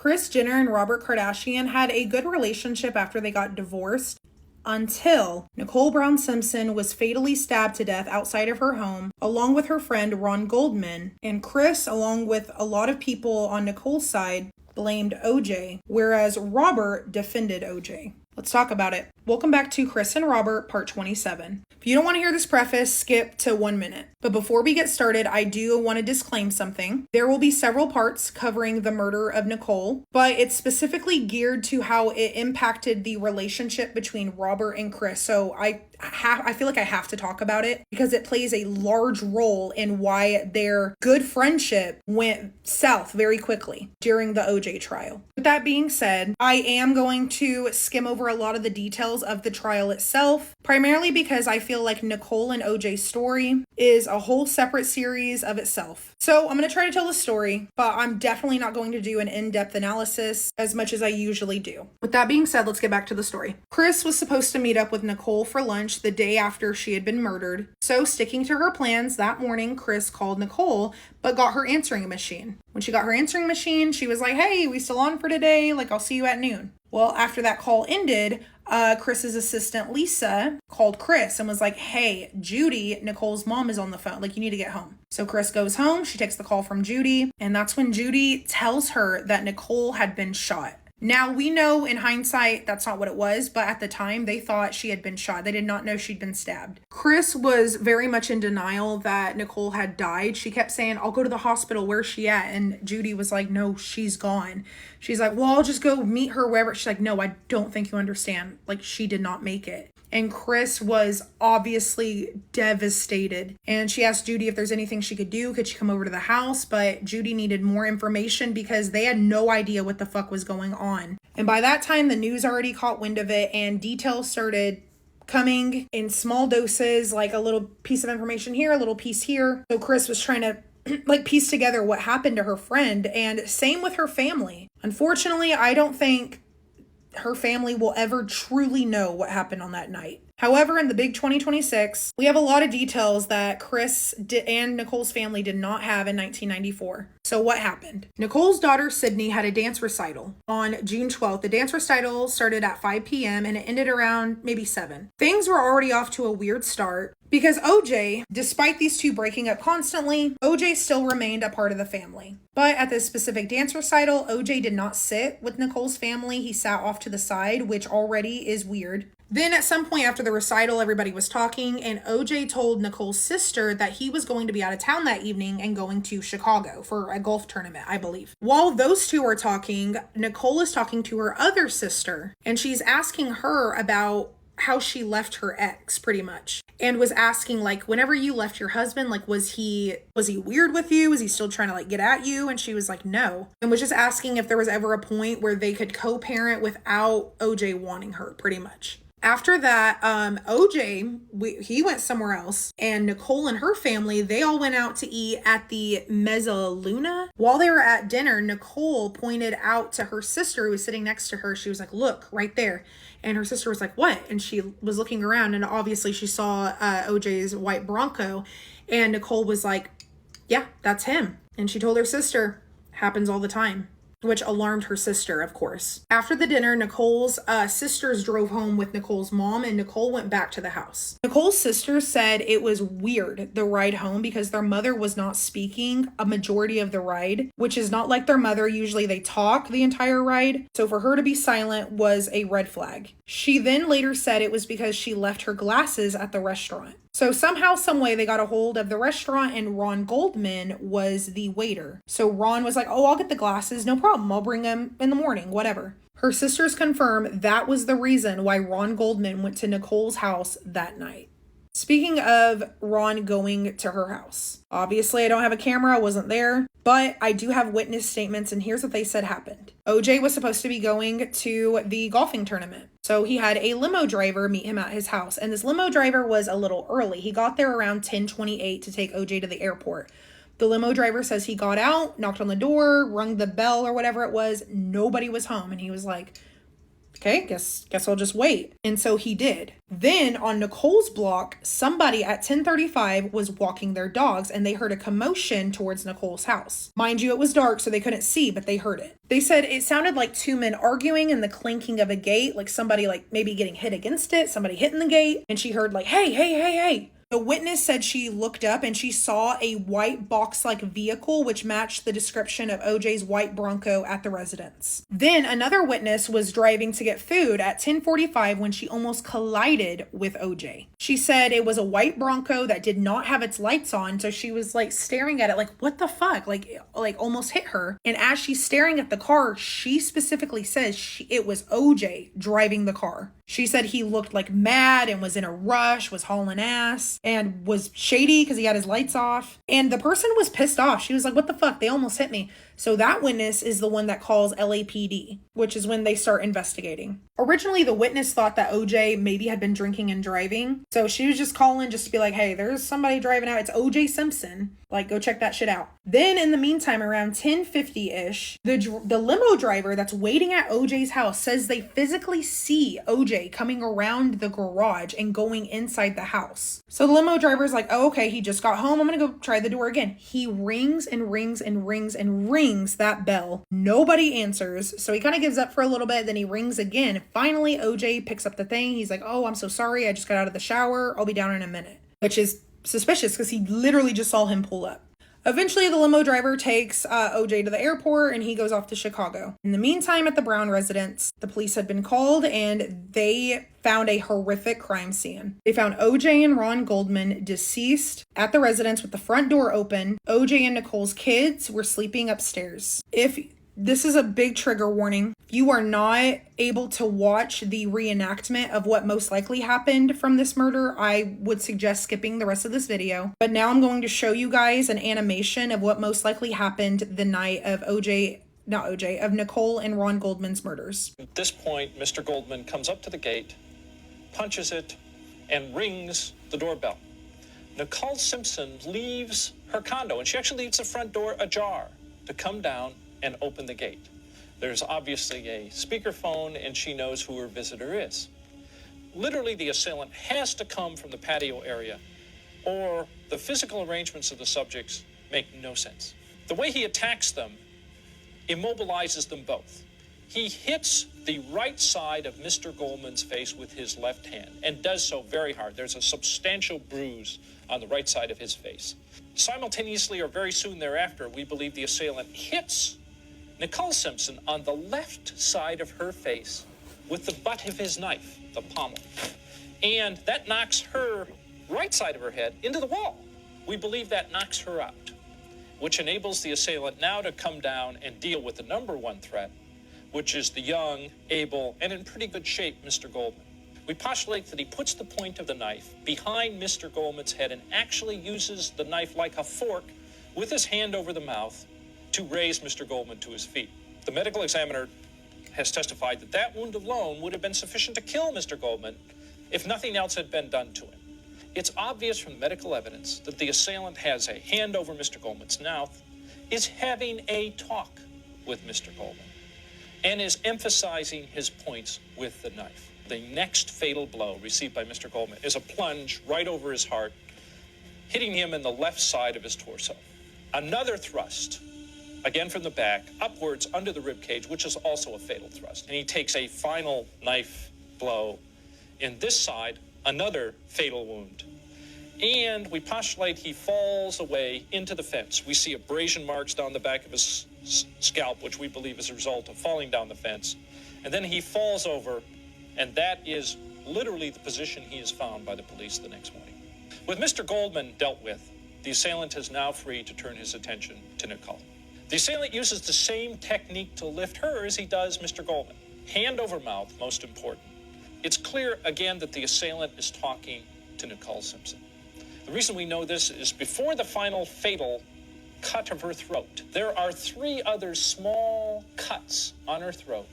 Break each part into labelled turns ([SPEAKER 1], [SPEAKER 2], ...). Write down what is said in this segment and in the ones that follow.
[SPEAKER 1] Kris Jenner and Robert Kardashian had a good relationship after they got divorced until Nicole Brown Simpson was fatally stabbed to death outside of her home, along with her friend Ron Goldman. And Kris, along with a lot of people on Nicole's side, blamed OJ, whereas Robert defended OJ. Let's talk about it. Welcome back to Kris and Robert, part 27. If you don't want to hear this preface, skip to 1 minute. But before we get started, I do want to disclaim something. There will be several parts covering the murder of Nicole, but it's specifically geared to how it impacted the relationship between Robert and Kris. So I feel like I have to talk about it because it plays a large role in why their good friendship went south very quickly during the OJ trial. With that being said, I am going to skim over a lot of the details of the trial itself, primarily because I feel like Nicole and OJ's story is a whole separate series of itself. So I'm going to try to tell the story, but I'm definitely not going to do an in-depth analysis as much as I usually do. With that being said, let's get back to the story. Kris was supposed to meet up with Nicole for lunch the day after she had been murdered. So sticking to her plans, that morning, Kris called Nicole, but got her answering machine. When she got her answering machine, she was like, "Hey, we still on for today? Like, I'll see you at noon." Well, after that call ended, Kris's assistant, Lisa, called Kris and was like, "Hey, Judy, Nicole's mom, is on the phone. Like, you need to get home." So Kris goes home. She takes the call from Judy. And that's when Judy tells her that Nicole had been shot. Now, we know in hindsight that's not what it was, but at the time they thought she had been shot. They did not know she'd been stabbed. Kris was very much in denial that Nicole had died. She kept saying, "I'll go to the hospital. Where's she at?" And Judy was like, "No, she's gone." She's like, "Well, I'll just go meet her wherever." She's like, "No, I don't think you understand. Like, she did not make it." And Kris was obviously devastated. And she asked Judy if there's anything she could do. Could she come over to the house? But Judy needed more information because they had no idea what the fuck was going on. And by that time, the news already caught wind of it and details started coming in small doses, like a little piece of information here, a little piece here. So Kris was trying to piece together what happened to her friend, and same with her family. Unfortunately, I don't think her family will ever truly know what happened on that night. However, in the big 2026, we have a lot of details that Kris and Nicole's family did not have in 1994. So what happened? Nicole's daughter, Sydney, had a dance recital on June 12th. The dance recital started at 5 p.m. and it ended around maybe 7. Things were already off to a weird start because OJ, despite these two breaking up constantly, OJ still remained a part of the family. But at this specific dance recital, OJ did not sit with Nicole's family. He sat off to the side, which already is weird. Then at some point after the recital, everybody was talking, and OJ told Nicole's sister that he was going to be out of town that evening and going to Chicago for a golf tournament, I believe. While those two are talking, Nicole is talking to her other sister, and she's asking her about how she left her ex, pretty much, and was asking, like, whenever you left your husband, like, was he weird with you? Was he still trying to, like, get at you? And she was like, no, and was just asking if there was ever a point where they could co-parent without OJ wanting her, pretty much. After that, OJ, he went somewhere else, and Nicole and her family, they all went out to eat at the Mezzaluna. While they were at dinner, Nicole pointed out to her sister who was sitting next to her. She was like, "Look, right there." And her sister was like, "What?" And she was looking around, and obviously she saw OJ's white Bronco, and Nicole was like, "Yeah, that's him." And she told her sister, "Happens all the time," which alarmed her sister, of course. After the dinner, Nicole's sisters drove home with Nicole's mom, and Nicole went back to the house. Nicole's sisters said it was weird, the ride home, because their mother was not speaking a majority of the ride, which is not like their mother. Usually they talk the entire ride. So for her to be silent was a red flag. She then later said it was because she left her glasses at the restaurant. So somehow, some way, they got a hold of the restaurant, and Ron Goldman was the waiter. So Ron was like, "Oh, I'll get the glasses. No problem. I'll bring them in the morning, whatever." Her sisters confirm that was the reason why Ron Goldman went to Nicole's house that night. Speaking of Ron going to her house, obviously I don't have a camera, I wasn't there, but I do have witness statements, and here's what they said happened. OJ was supposed to be going to the golfing tournament. So he had a limo driver meet him at his house, and this limo driver was a little early. He got there around 10:28 to take OJ to the airport. The limo driver says he got out, knocked on the door, rung the bell or whatever it was. Nobody was home, and he was like, Okay, guess I'll just wait. And so he did. Then on Nicole's block, somebody at 10:35 was walking their dogs and they heard a commotion towards Nicole's house. Mind you, it was dark, so they couldn't see, but they heard it. They said it sounded like two men arguing and the clinking of a gate, like somebody like maybe getting hit against it, somebody hitting the gate, and she heard like, hey, hey, hey, hey. The witness said she looked up and she saw a white box-like vehicle which matched the description of OJ's white Bronco at the residence. Then another witness was driving to get food at 10:45 when she almost collided with OJ. She said it was a white Bronco that did not have its lights on, so she was like staring at it like, what the fuck? Like almost hit her. And as she's staring at the car, she specifically says it was OJ driving the car. She said he looked like mad and was in a rush, was hauling ass, and was shady because he had his lights off. And the person was pissed off. She was like, what the fuck? They almost hit me. So that witness is the one that calls LAPD, which is when they start investigating. Originally, the witness thought that OJ maybe had been drinking and driving. So she was just calling just to be like, hey, there's somebody driving out. It's OJ Simpson. Like, go check that shit out. Then in the meantime, around 10:50-ish, the limo driver that's waiting at OJ's house says they physically see OJ coming around the garage and going inside the house. So the limo driver's like, oh, okay, he just got home. I'm going to go try the door again. He rings and rings and rings and rings that bell. Nobody answers. So he kind of gives up for a little bit. Then he rings again. Finally, OJ picks up the thing. He's like, oh, I'm so sorry. I just got out of the shower. I'll be down in a minute. Which is suspicious because he literally just saw him pull up. Eventually, the limo driver takes OJ to the airport and he goes off to Chicago. In the meantime, at the Brown residence, the police had been called and they found a horrific crime scene. They found OJ and Ron Goldman deceased at the residence with the front door open. OJ and Nicole's kids were sleeping upstairs. This is a big trigger warning. If you are not able to watch the reenactment of what most likely happened from this murder, I would suggest skipping the rest of this video. But now I'm going to show you guys an animation of what most likely happened the night of of Nicole and Ron Goldman's murders.
[SPEAKER 2] At this point, Mr. Goldman comes up to the gate, punches it, and rings the doorbell. Nicole Simpson leaves her condo, and she actually leaves the front door ajar to come down and open the gate. There's obviously a speakerphone, and she knows who her visitor is. Literally, the assailant has to come from the patio area, or the physical arrangements of the subjects make no sense. The way he attacks them immobilizes them both. He hits the right side of Mr. Goldman's face with his left hand, and does so very hard. There's a substantial bruise on the right side of his face. Simultaneously, or very soon thereafter, we believe the assailant hits Nicole Simpson on the left side of her face with the butt of his knife, the pommel. And that knocks her right side of her head into the wall. We believe that knocks her out, which enables the assailant now to come down and deal with the number one threat, which is the young, able, and in pretty good shape Mr. Goldman. We postulate that he puts the point of the knife behind Mr. Goldman's head and actually uses the knife like a fork with his hand over the mouth to raise Mr. Goldman to his feet. The medical examiner has testified that that wound alone would have been sufficient to kill Mr. Goldman if nothing else had been done to him. It's obvious from medical evidence that the assailant has a hand over Mr. Goldman's mouth, is having a talk with Mr. Goldman, and is emphasizing his points with the knife. The next fatal blow received by Mr. Goldman is a plunge right over his heart, hitting him in the left side of his torso. Another thrust, again from the back, upwards under the rib cage, which is also a fatal thrust. And he takes a final knife blow in this side, another fatal wound. And we postulate he falls away into the fence. We see abrasion marks down the back of his scalp, which we believe is a result of falling down the fence. And then he falls over, and that is literally the position he is found by the police the next morning. With Mr. Goldman dealt with, the assailant is now free to turn his attention to Nicole. The assailant uses the same technique to lift her as he does Mr. Goldman. Hand over mouth, most important. It's clear, again, that the assailant is talking to Nicole Simpson. The reason we know this is before the final fatal cut of her throat, there are 3 other small cuts on her throat,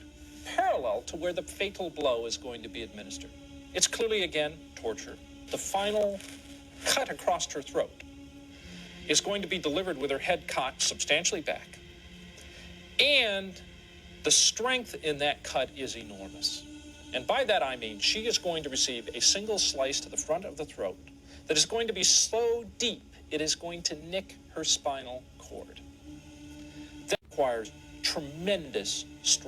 [SPEAKER 2] parallel to where the fatal blow is going to be administered. It's clearly, again, torture. The final cut across her throat is going to be delivered with her head cocked substantially back. And the strength in that cut is enormous. And by that I mean she is going to receive a single slice to the front of the throat that is going to be so deep it is going to nick her spinal cord. That requires tremendous strength.